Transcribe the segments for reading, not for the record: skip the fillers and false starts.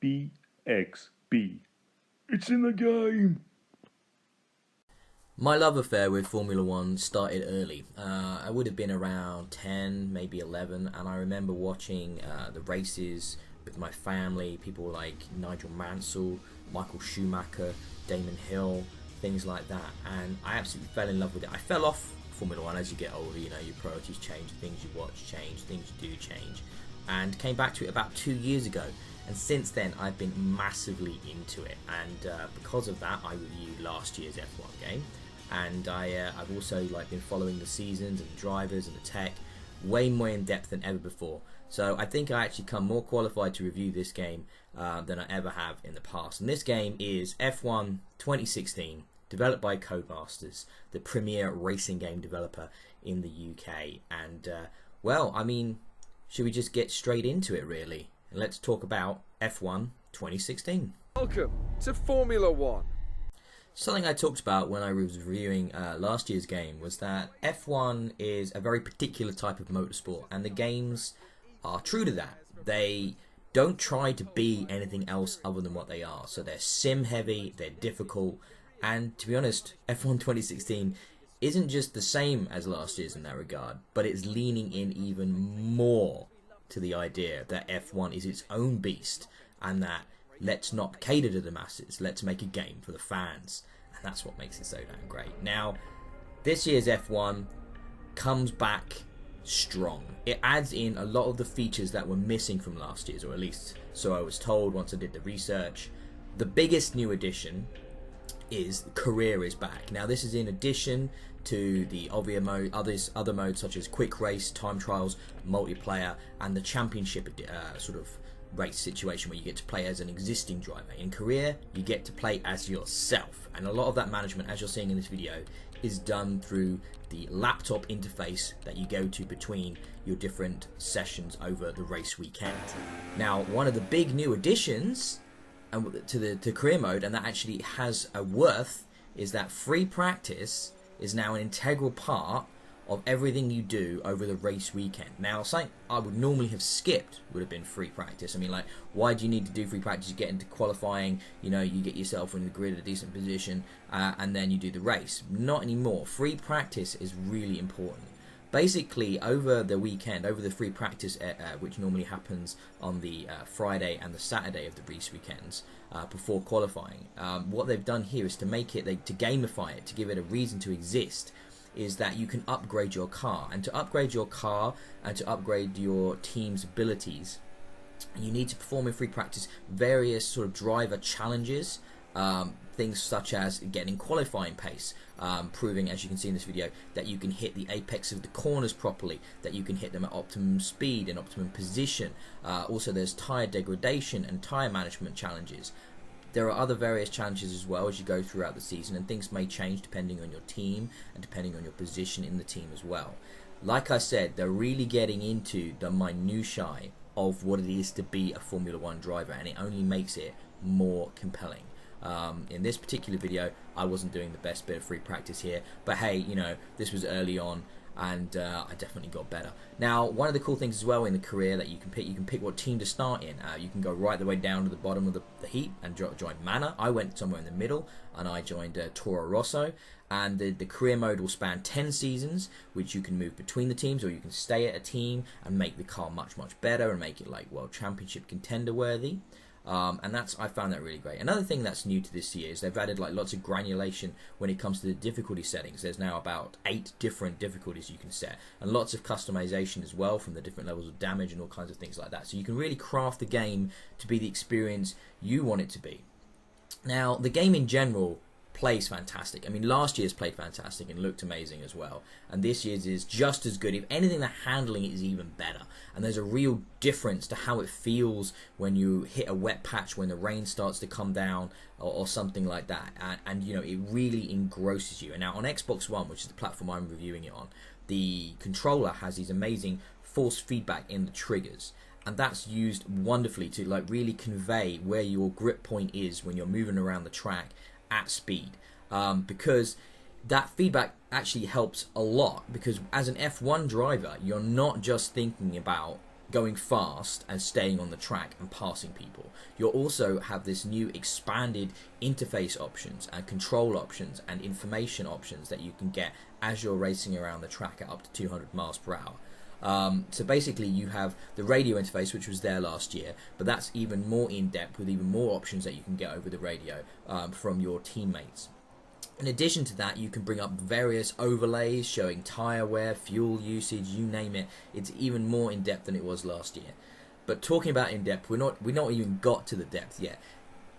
BXB. It's in the game! My love affair with Formula One started early. I would have been around 10, maybe 11, and I remember watching the races with my family, people like Nigel Mansell, Michael Schumacher, Damon Hill, things like that, and I absolutely fell in love with it. I fell off Formula One as you get older, you know, your priorities change, the things you watch change, things you do change, and came back to it about 2 years ago. And since then, I've been massively into it, and because of that, I reviewed last year's F1 game. And I've also been following the seasons and the drivers and the tech way more in depth than ever before. So I think I actually come more qualified to review this game than I ever have in the past. And this game is F1 2016, developed by Codemasters, the premier racing game developer in the UK. And well, I mean, should we just get straight into it really? And let's talk about F1 2016. Welcome to Formula One. Something I talked about when I was reviewing last year's game was that F1 is a very particular type of motorsport, and the games are true to that. They don't try to be anything else other than what they are. So they're sim heavy, they're difficult, and to be honest, F1 2016 isn't just the same as last year's in that regard, but it's leaning in even more to the idea that F1 is its own beast, and that let's not cater to the masses, let's make a game for the fans. And that's what makes it so damn great. Now, this year's F1 comes back strong. It adds in a lot of the features that were missing from last year's, or at least so I was told once I did the research. The biggest new addition is career is back. Now, this is in addition to the obvious mode, other modes such as quick race, time trials, multiplayer, and the championship sort of race situation where you get to play as an existing driver. In career, you get to play as yourself, and a lot of that management, as you're seeing in this video, is done through the laptop interface that you go to between your different sessions over the race weekend. Now, one of the big new additions to career mode, and that actually has a worth, is that free practice is now an integral part of everything you do over the race weekend. Now, something I would normally have skipped would have been free practice. I mean, like, why do you need to do free practice? You get into qualifying, you know, you get yourself in the grid at a decent position, and then you do the race. Not anymore. Free practice is really important. Basically, over the weekend, over the free practice, which normally happens on the Friday and the Saturday of the race weekends before qualifying, what they've done here is to make it, to gamify it, to give it a reason to exist, is that you can upgrade your car. And to upgrade your car and to upgrade your team's abilities, you need to perform in free practice various sort of driver challenges, things such as getting qualifying pace, proving, as you can see in this video, that you can hit the apex of the corners properly, that you can hit them at optimum speed and optimum position. Also, there's tyre degradation and tyre management challenges. There are other various challenges as well as you go throughout the season, and things may change depending on your team and depending on your position in the team as well. Like I said, they're really getting into the minutiae of what it is to be a Formula One driver, and it only makes it more compelling. In this particular video, I wasn't doing the best bit of free practice here, but hey, you know, this was early on, and I definitely got better. Now, one of the cool things as well in the career that you can pick what team to start in. You can go right the way down to the bottom of the heat and join Manor. I went somewhere in the middle, and I joined Toro Rosso. And the career mode will span 10 seasons, which you can move between the teams, or you can stay at a team and make the car much, much better and make it like World Championship contender worthy. And I found that really great. Another thing that's new to this year is they've added like lots of granulation when it comes to the difficulty settings. There's now about 8 different difficulties you can set, and lots of customization as well from the different levels of damage and all kinds of things like that. So you can really craft the game to be the experience you want it to be. Now, the game in general plays fantastic. I mean, last year's played fantastic and looked amazing as well, and this year's is just as good. If anything, the handling is even better, and there's a real difference to how it feels when you hit a wet patch, when the rain starts to come down, or something like that, and you know, it really engrosses you. And now on Xbox One, which is the platform I'm reviewing it on, the controller has these amazing force feedback in the triggers, and that's used wonderfully to like really convey where your grip point is when you're moving around the track at speed, because that feedback actually helps a lot, because as an F1 driver, you're not just thinking about going fast and staying on the track and passing people. You'll also have this new expanded interface options and control options and information options that you can get as you're racing around the track at up to 200 miles per hour. So basically you have the radio interface, which was there last year, but that's even more in depth with even more options that you can get over the radio from your teammates. In addition to that, you can bring up various overlays showing tyre wear, fuel usage, you name it. It's even more in depth than it was last year. But talking about in depth, we're not even got to the depth yet.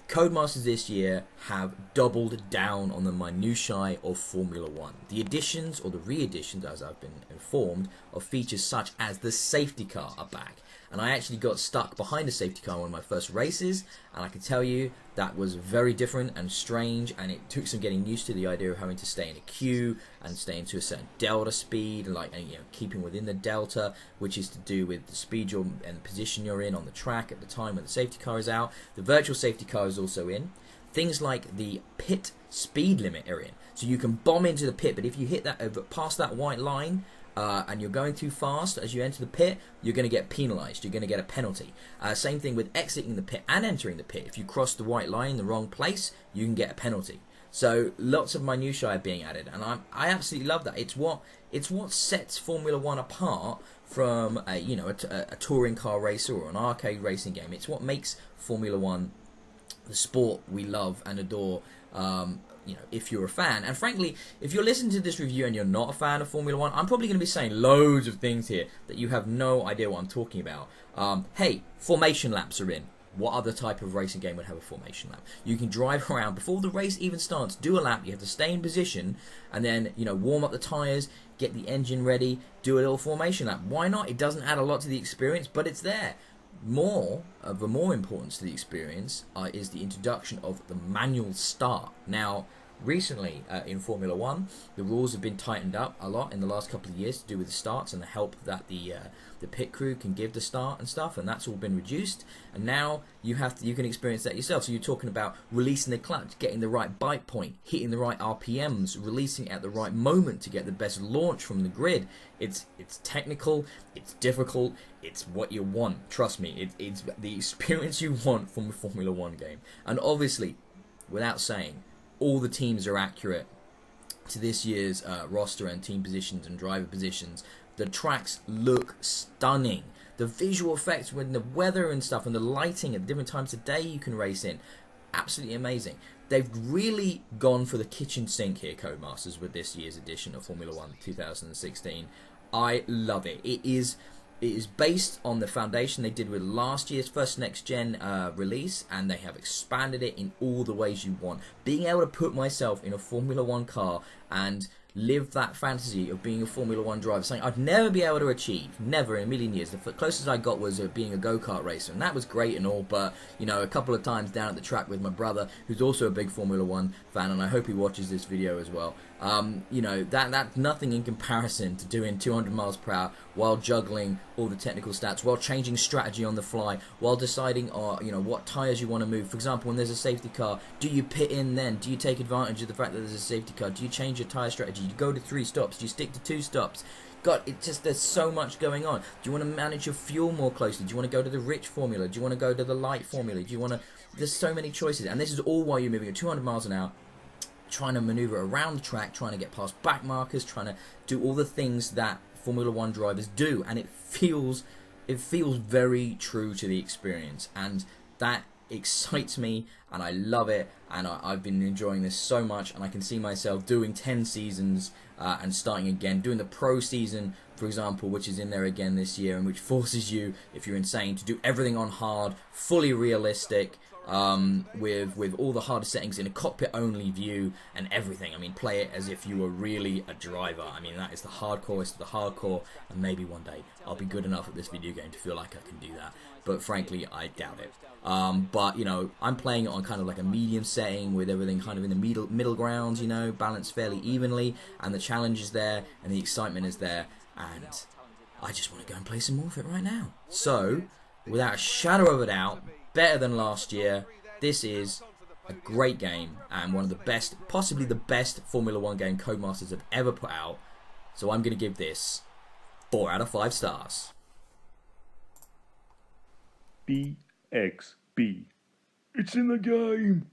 Codemasters this year have doubled down on the minutiae of Formula 1. The additions, or the re-additions as I've been informed, of features such as the safety car are back. And I actually got stuck behind a safety car in one of my first races, and I can tell you that was very different and strange, and it took some getting used to the idea of having to stay in a queue and stay into a certain delta speed, and keeping within the delta, which is to do with the speed and the position you're in on the track at the time when the safety car is out. The virtual safety car is also in. Things like the pit speed limit are in, so you can bomb into the pit, but if you hit that past that white line, and you're going too fast as you enter the pit, you're going to get penalised. You're going to get a penalty. Same thing with exiting the pit and entering the pit. If you cross the white line in the wrong place, you can get a penalty. So lots of minutiae are being added, and I absolutely love that. It's what sets Formula One apart from a touring car racer or an arcade racing game. It's what makes Formula One the sport we love and adore. If you're a fan. And frankly, if you're listening to this review and you're not a fan of Formula 1, I'm probably going to be saying loads of things here that you have no idea what I'm talking about. Hey, formation laps are in. What other type of racing game would have a formation lap? You can drive around before the race even starts, do a lap, you have to stay in position, and then, warm up the tyres, get the engine ready, do a little formation lap. Why not? It doesn't add a lot to the experience, but it's there. More importance to the experience is the introduction of the manual start. Now, recently in Formula 1, the rules have been tightened up a lot in the last couple of years to do with the starts and the help that the pit crew can give the start and stuff, and that's all been reduced. And now you can experience that yourself. So you're talking about releasing the clutch, getting the right bite point, hitting the right RPMs, releasing at the right moment to get the best launch from the grid. It's technical, it's difficult, it's what you want. Trust me, it's the experience you want from a Formula 1 game. And obviously, without saying, all the teams are accurate to this year's roster and team positions and driver positions. The tracks look stunning. The visual effects with the weather and stuff and the lighting at different times of day you can race in, absolutely amazing. They've really gone for the kitchen sink here, Codemasters, with this year's edition of Formula 1 2016. I love it. It is based on the foundation they did with last year's first next-gen release, and they have expanded it in all the ways you want. Being able to put myself in a Formula 1 car and live that fantasy of being a Formula 1 driver, something I'd never be able to achieve, never in a million years. The closest I got was being a go-kart racer, and that was great and all, but, a couple of times down at the track with my brother, who's also a big Formula 1 fan, and I hope he watches this video as well. That's nothing in comparison to doing 200 miles per hour while juggling all the technical stats, while changing strategy on the fly, while deciding what tyres you want to move. For example, when there's a safety car, do you pit in then? Do you take advantage of the fact that there's a safety car? Do you change your tyre strategy? Do you go to 3 stops? Do you stick to 2 stops? God, there's so much going on. Do you want to manage your fuel more closely? Do you want to go to the rich formula? Do you want to go to the light formula? There's so many choices, and this is all while you're moving at 200 miles an hour, trying to maneuver around the track, trying to get past back markers, trying to do all the things that Formula 1 drivers do, and it feels very true to the experience, and that excites me, and I love it, and I've been enjoying this so much, and I can see myself doing 10 seasons and starting again, doing the pro season, for example, which is in there again this year, and which forces you, if you're insane, to do everything on hard, fully realistic, with all the hardest settings in a cockpit-only view and everything. I mean, play it as if you were really a driver. I mean, that is the hardcore, the hardcore, and maybe one day I'll be good enough at this video game to feel like I can do that. But frankly, I doubt it. But I'm playing it on kind of like a medium setting with everything kind of in the middle ground, balanced fairly evenly, and the challenge is there, and the excitement is there, and I just want to go and play some more of it right now. So, without a shadow of a doubt, better than last year. This is a great game and one of the best, possibly the best Formula 1 game Codemasters have ever put out. So I'm going to give this 4 out of 5 stars. BXB. It's in the game.